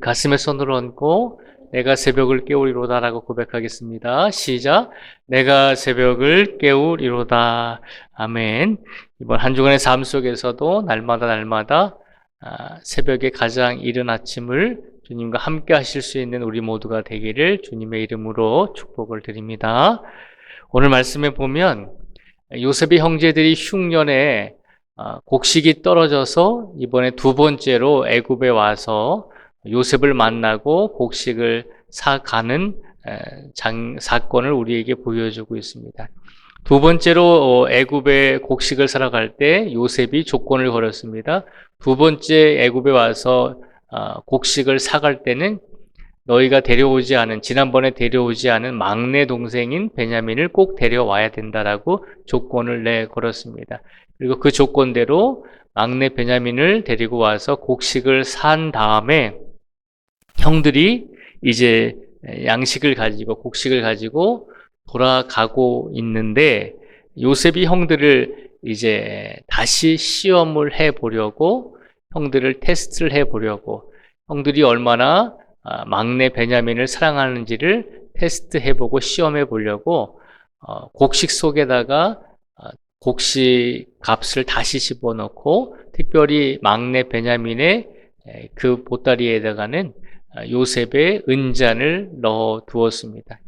가슴에 손을 얹고 내가 새벽을 깨우리로다라고 고백하겠습니다. 시작. 내가 새벽을 깨우리로다. 아멘. 이번 한 주간의 삶 속에서도 날마다 새벽에 가장 이른 아침을 주님과 함께 하실 수 있는 우리 모두가 되기를 주님의 이름으로 축복을 드립니다. 오늘 말씀에 보면 요셉의 형제들이 흉년에 곡식이 떨어져서 이번에 두 번째로 애굽에 와서 요셉을 만나고 곡식을 사가는 사건을 우리에게 보여주고 있습니다. 두 번째로 애굽에 곡식을 사러 갈 때 요셉이 조건을 걸었습니다. 두 번째 애굽에 와서 곡식을 사갈 때는 너희가 지난번에 데려오지 않은 막내 동생인 베냐민을 꼭 데려와야 된다라고 조건을 내걸었습니다. 그리고 그 조건대로 막내 베냐민을 데리고 와서 곡식을 산 다음에 형들이 이제 곡식을 가지고 돌아가고 있는데 요셉이 형들을 이제 다시 시험을 해보려고 형들을 테스트를 해보려고 형들이 얼마나 막내 베냐민을 사랑하는지를 테스트해보고 시험해보려고 곡식 속에다가 곡식 값을 다시 집어넣고 특별히 막내 베냐민의 그 보따리에다가는 요셉의 은잔을 넣어 두었습니다.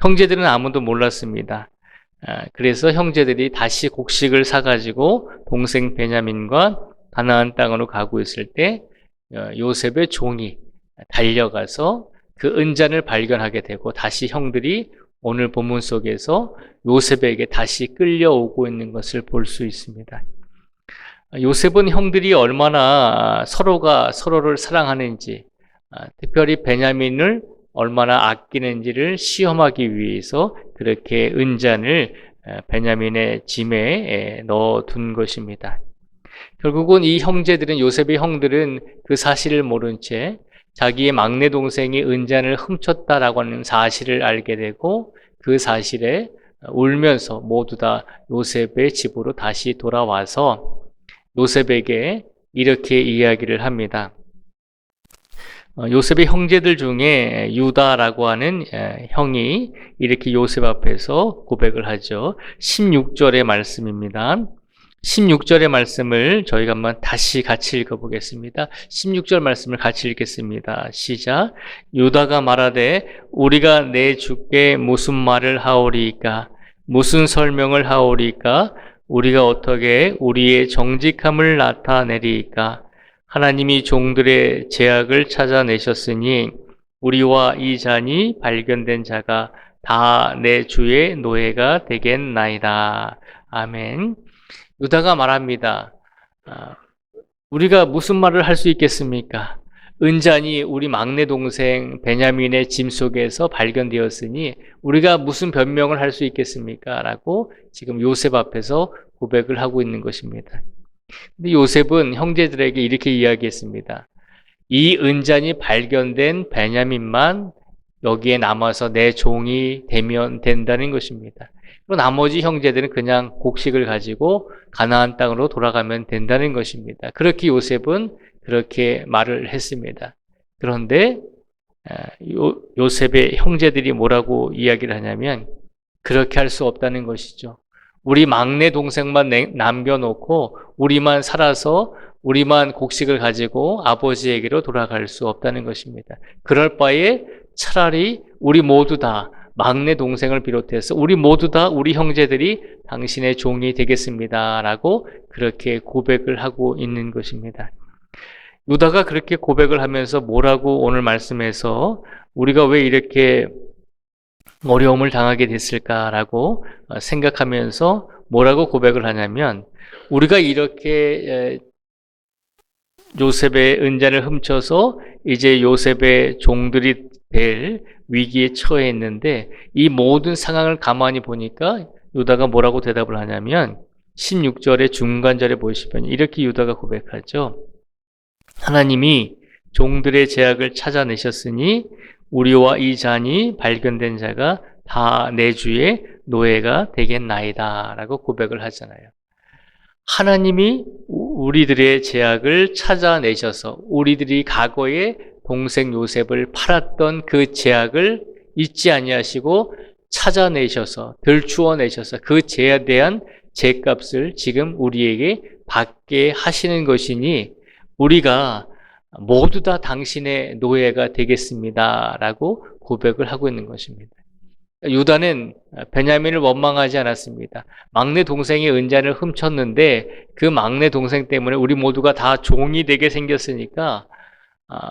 형제들은 아무도 몰랐습니다. 그래서 형제들이 다시 곡식을 사가지고 동생 베냐민과 가나안 땅으로 가고 있을 때 요셉의 종이 달려가서 그 은잔을 발견하게 되고 다시 형들이 오늘 본문 속에서 요셉에게 다시 끌려오고 있는 것을 볼 수 있습니다. 요셉은 형들이 얼마나 서로가 서로를 사랑하는지, 특별히 베냐민을 얼마나 아끼는지를 시험하기 위해서 그렇게 은잔을 베냐민의 짐에 넣어둔 것입니다. 결국은 이 요셉의 형들은 그 사실을 모른 채 자기의 막내 동생이 은잔을 훔쳤다라고 하는 사실을 알게 되고 그 사실에 울면서 모두 다 요셉의 집으로 다시 돌아와서 요셉에게 이렇게 이야기를 합니다. 요셉의 형제들 중에 유다라고 하는 형이 이렇게 요셉 앞에서 고백을 하죠. 16절의 말씀입니다. 16절의 말씀을 저희가 한번 다시 같이 읽어보겠습니다. 16절 말씀을 같이 읽겠습니다. 시작. 유다가 말하되 우리가 내 주께 무슨 말을 하오리이까? 무슨 설명을 하오리이까? 우리가 어떻게 우리의 정직함을 나타내리이까? 하나님이 종들의 죄악을 찾아내셨으니 우리와 이 잔이 발견된 자가 다 내 주의 노예가 되겠나이다. 아멘. 유다가 말합니다. 우리가 무슨 말을 할 수 있겠습니까? 은잔이 우리 막내 동생 베냐민의 짐 속에서 발견되었으니 우리가 무슨 변명을 할 수 있겠습니까? 라고 지금 요셉 앞에서 고백을 하고 있는 것입니다. 근데 요셉은 형제들에게 이렇게 이야기했습니다. 이 은잔이 발견된 베냐민만 여기에 남아서 내 종이 되면 된다는 것입니다. 그리고 나머지 형제들은 그냥 곡식을 가지고 가나안 땅으로 돌아가면 된다는 것입니다. 그렇게 요셉은 그렇게 말을 했습니다. 그런데 요셉의 형제들이 뭐라고 이야기를 하냐면 그렇게 할 수 없다는 것이죠. 우리 막내 동생만 남겨놓고 우리만 살아서 우리만 곡식을 가지고 아버지에게로 돌아갈 수 없다는 것입니다. 그럴 바에 차라리 우리 모두 다 막내 동생을 비롯해서 우리 모두 다 우리 형제들이 당신의 종이 되겠습니다. 라고 그렇게 고백을 하고 있는 것입니다. 유다가 그렇게 고백을 하면서 뭐라고 오늘 말씀에서 우리가 왜 이렇게 어려움을 당하게 됐을까라고 생각하면서 뭐라고 고백을 하냐면 우리가 이렇게 요셉의 은잔을 훔쳐서 이제 요셉의 종들이 될 위기에 처해 있는데 이 모든 상황을 가만히 보니까 유다가 뭐라고 대답을 하냐면 16절의 중간절에 보시면 이렇게 유다가 고백하죠. 하나님이 종들의 죄악을 찾아내셨으니 우리와 이 잔이 발견된 자가 다 내 주의 노예가 되겠나이다 라고 고백을 하잖아요. 하나님이 우리들의 죄악을 찾아내셔서 우리들이 과거에 동생 요셉을 팔았던 그 죄악을 잊지 아니하시고 찾아내셔서 들추어내셔서 그 죄에 대한 죄값을 지금 우리에게 받게 하시는 것이니 우리가 모두 다 당신의 노예가 되겠습니다 라고 고백을 하고 있는 것입니다. 유다는 베냐민을 원망하지 않았습니다. 막내 동생이 은잔을 훔쳤는데 그 막내 동생 때문에 우리 모두가 다 종이 되게 생겼으니까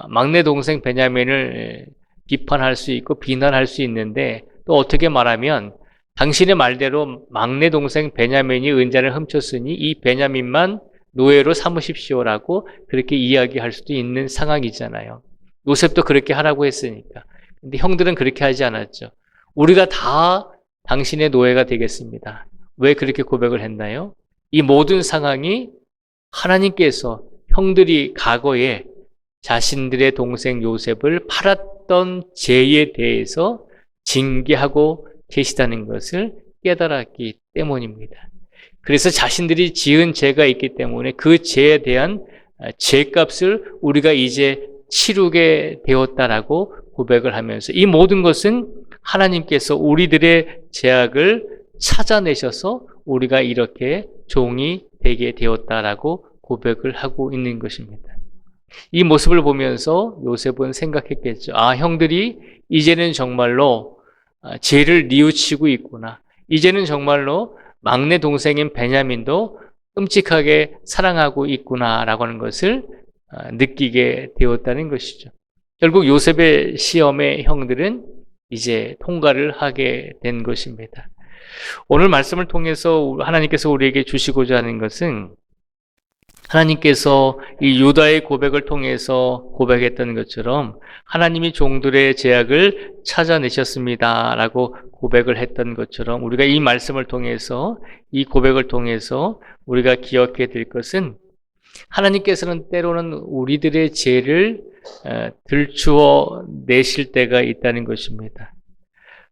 막내 동생 베냐민을 비판할 수 있고 비난할 수 있는데 또 어떻게 말하면 당신의 말대로 막내 동생 베냐민이 은잔을 훔쳤으니 이 베냐민만 노예로 삼으십시오라고 그렇게 이야기할 수도 있는 상황이잖아요. 요셉도 그렇게 하라고 했으니까. 근데 형들은 그렇게 하지 않았죠. 우리가 다 당신의 노예가 되겠습니다. 왜 그렇게 고백을 했나요? 이 모든 상황이 하나님께서 형들이 과거에 자신들의 동생 요셉을 팔았던 죄에 대해서 징계하고 계시다는 것을 깨달았기 때문입니다. 그래서 자신들이 지은 죄가 있기 때문에 그 죄에 대한 죄값을 우리가 이제 치르게 되었다라고 고백을 하면서 이 모든 것은 하나님께서 우리들의 죄악을 찾아내셔서 우리가 이렇게 종이 되게 되었다라고 고백을 하고 있는 것입니다. 이 모습을 보면서 요셉은 생각했겠죠. 형들이 이제는 정말로 죄를 뉘우치고 있구나. 이제는 정말로 막내 동생인 베냐민도 끔찍하게 사랑하고 있구나라고 하는 것을 느끼게 되었다는 것이죠. 결국 요셉의 시험에 형들은 이제 통과를 하게 된 것입니다. 오늘 말씀을 통해서 하나님께서 우리에게 주시고자 하는 것은 하나님께서 이 유다의 고백을 통해서 고백했던 것처럼 하나님이 종들의 죄악을 찾아내셨습니다 라고 고백을 했던 것처럼 우리가 이 말씀을 통해서 이 고백을 통해서 우리가 기억해야 될 것은 하나님께서는 때로는 우리들의 죄를 들추어 내실 때가 있다는 것입니다.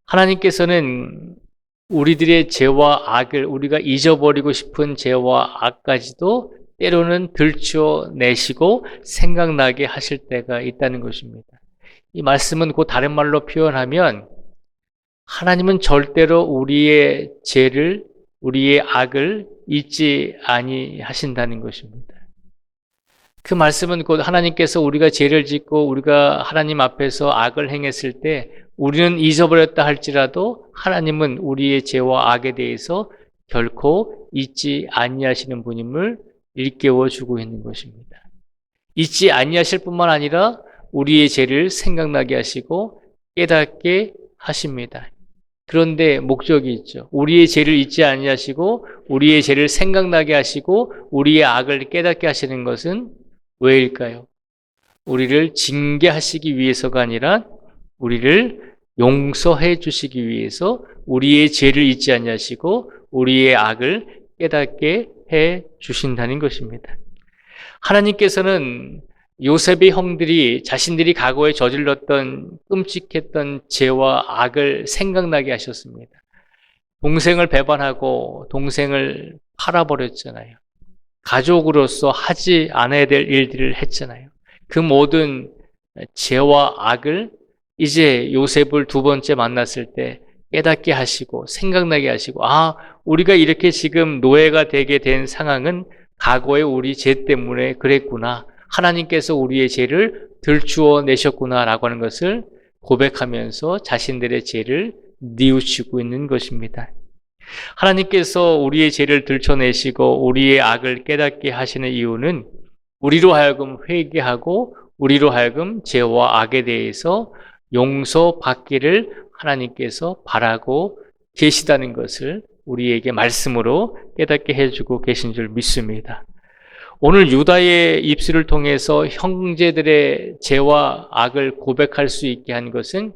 하나님께서는 우리들의 죄와 악을 우리가 잊어버리고 싶은 죄와 악까지도 때로는 들추어 내시고 생각나게 하실 때가 있다는 것입니다. 이 말씀은 그 다른 말로 표현하면 하나님은 절대로 우리의 죄를 우리의 악을 잊지 아니하신다는 것입니다. 그 말씀은 곧 하나님께서 우리가 죄를 짓고 우리가 하나님 앞에서 악을 행했을 때 우리는 잊어버렸다 할지라도 하나님은 우리의 죄와 악에 대해서 결코 잊지 아니하시는 분임을 일깨워 주고 있는 것입니다. 잊지 아니하실 뿐만 아니라 우리의 죄를 생각나게 하시고 깨닫게 하십니다. 그런데 목적이 있죠. 우리의 죄를 잊지 아니하시고 우리의 죄를 생각나게 하시고 우리의 악을 깨닫게 하시는 것은 왜일까요? 우리를 징계하시기 위해서가 아니라 우리를 용서해 주시기 위해서 우리의 죄를 잊지 아니하시고 우리의 악을 깨닫게 해 주신다는 것입니다. 하나님께서는 요셉의 형들이 자신들이 과거에 저질렀던 끔찍했던 죄와 악을 생각나게 하셨습니다. 동생을 배반하고 동생을 팔아버렸잖아요. 가족으로서 하지 않아야 될 일들을 했잖아요. 그 모든 죄와 악을 이제 요셉을 두 번째 만났을 때 깨닫게 하시고 생각나게 하시고 우리가 이렇게 지금 노예가 되게 된 상황은 과거에 우리 죄 때문에 그랬구나. 하나님께서 우리의 죄를 들추어 내셨구나 라고 하는 것을 고백하면서 자신들의 죄를 뉘우치고 있는 것입니다. 하나님께서 우리의 죄를 들춰내시고 우리의 악을 깨닫게 하시는 이유는 우리로 하여금 회개하고 우리로 하여금 죄와 악에 대해서 용서받기를 하나님께서 바라고 계시다는 것을 우리에게 말씀으로 깨닫게 해주고 계신 줄 믿습니다. 오늘 유다의 입술을 통해서 형제들의 죄와 악을 고백할 수 있게 한 것은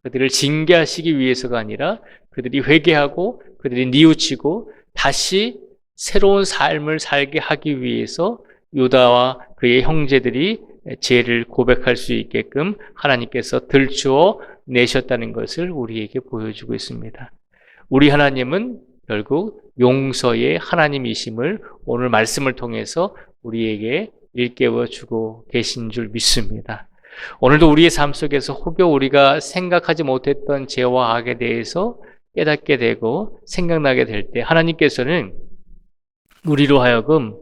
그들을 징계하시기 위해서가 아니라 그들이 회개하고 그들이 뉘우치고 다시 새로운 삶을 살게 하기 위해서 유다와 그의 형제들이 죄를 고백할 수 있게끔 하나님께서 들추어 내셨다는 것을 우리에게 보여주고 있습니다. 우리 하나님은 결국 용서의 하나님이심을 오늘 말씀을 통해서 우리에게 일깨워 주고 계신 줄 믿습니다. 오늘도 우리의 삶 속에서 혹여 우리가 생각하지 못했던 죄와 악에 대해서 깨닫게 되고 생각나게 될 때 하나님께서는 우리로 하여금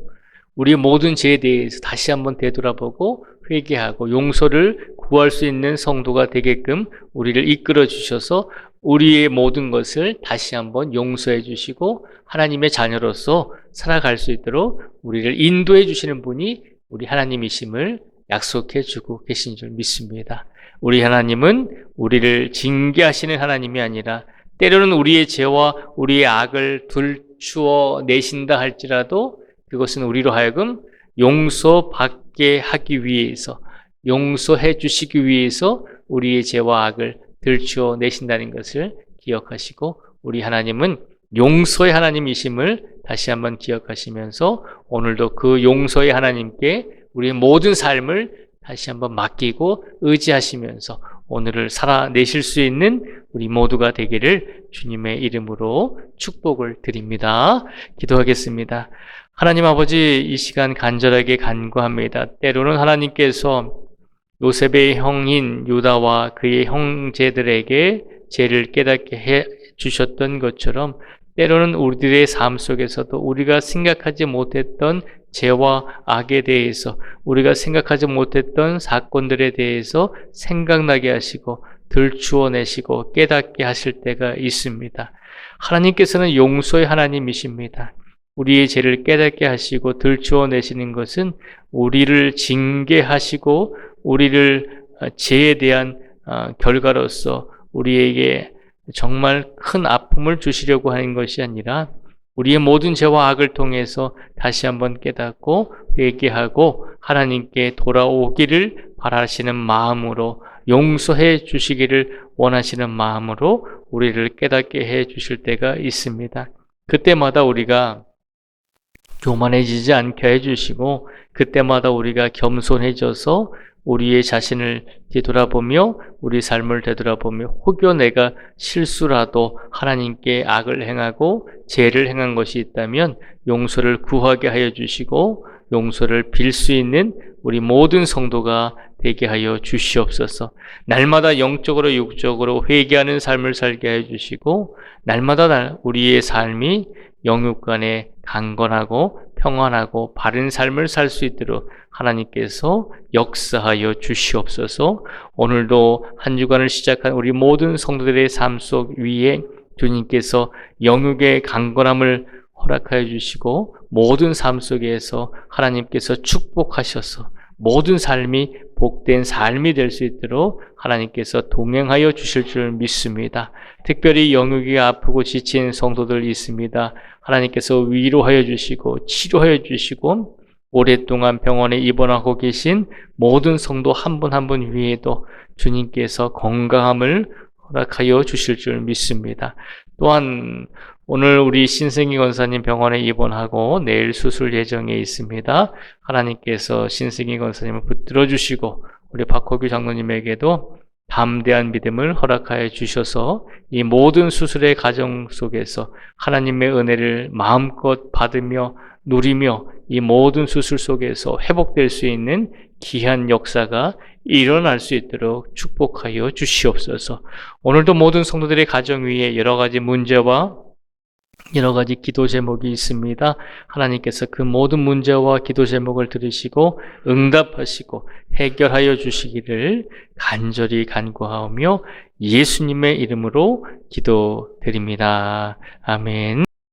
우리의 모든 죄에 대해서 다시 한번 되돌아보고 회개하고 용서를 구할 수 있는 성도가 되게끔 우리를 이끌어 주셔서 우리의 모든 것을 다시 한번 용서해 주시고 하나님의 자녀로서 살아갈 수 있도록 우리를 인도해 주시는 분이 우리 하나님이심을 약속해 주고 계신 줄 믿습니다. 우리 하나님은 우리를 징계하시는 하나님이 아니라 때로는 우리의 죄와 우리의 악을 들추어 내신다 할지라도 그것은 우리로 하여금 용서받게 하기 위해서, 용서해 주시기 위해서 우리의 죄와 악을 들추어 내신다는 것을 기억하시고 우리 하나님은 용서의 하나님이심을 다시 한번 기억하시면서 오늘도 그 용서의 하나님께 우리의 모든 삶을 다시 한번 맡기고 의지하시면서 오늘을 살아내실 수 있는 우리 모두가 되기를 주님의 이름으로 축복을 드립니다. 기도하겠습니다. 하나님 아버지, 이 시간 간절하게 간구합니다. 때로는 하나님께서 요셉의 형인 유다와 그의 형제들에게 죄를 깨닫게 해 주셨던 것처럼 때로는 우리들의 삶 속에서도 우리가 생각하지 못했던 죄와 악에 대해서 우리가 생각하지 못했던 사건들에 대해서 생각나게 하시고 들추어내시고 깨닫게 하실 때가 있습니다. 하나님께서는 용서의 하나님이십니다. 우리의 죄를 깨닫게 하시고 들추어내시는 것은 우리를 징계하시고 우리를 죄에 대한 결과로서 우리에게 정말 큰 아픔을 주시려고 하는 것이 아니라 우리의 모든 죄와 악을 통해서 다시 한번 깨닫고 회개하고 하나님께 돌아오기를 바라시는 마음으로 용서해 주시기를 원하시는 마음으로 우리를 깨닫게 해 주실 때가 있습니다. 그때마다 우리가 교만해지지 않게 해주시고 그때마다 우리가 겸손해져서 우리의 자신을 되돌아보며 우리 삶을 되돌아보며 혹여 내가 실수라도 하나님께 악을 행하고 죄를 행한 것이 있다면 용서를 구하게 하여 주시고 용서를 빌 수 있는 우리 모든 성도가 되게 하여 주시옵소서. 날마다 영적으로 육적으로 회개하는 삶을 살게 하여 주시고 날마다 우리의 삶이 영육 간에 강건하고 평안하고 바른 삶을 살 수 있도록 하나님께서 역사하여 주시옵소서. 오늘도 한 주간을 시작한 우리 모든 성도들의 삶 속 위에 주님께서 영육의 강건함을 허락하여 주시고 모든 삶 속에서 하나님께서 축복하셔서 모든 삶이 복된 삶이 될 수 있도록 하나님께서 동행하여 주실 줄 믿습니다. 특별히 영육이 아프고 지친 성도들 있습니다. 하나님께서 위로하여 주시고 치료하여 주시고 오랫동안 병원에 입원하고 계신 모든 성도 한 분 한 분 위에도 주님께서 건강함을 허락하여 주실 줄 믿습니다. 또한 오늘 우리 신승희 권사님 병원에 입원하고 내일 수술 예정에 있습니다. 하나님께서 신승희 권사님을 붙들어 주시고 우리 박호규 장로님에게도 담대한 믿음을 허락하여 주셔서 이 모든 수술의 과정 속에서 하나님의 은혜를 마음껏 받으며 누리며 이 모든 수술 속에서 회복될 수 있는 귀한 역사가 일어날 수 있도록 축복하여 주시옵소서. 오늘도 모든 성도들의 가정 위에 여러 가지 문제와 여러 가지 기도 제목이 있습니다. 하나님께서 그 모든 문제와 기도 제목을 들으시고 응답하시고 해결하여 주시기를 간절히 간구하오며 예수님의 이름으로 기도드립니다. 아멘.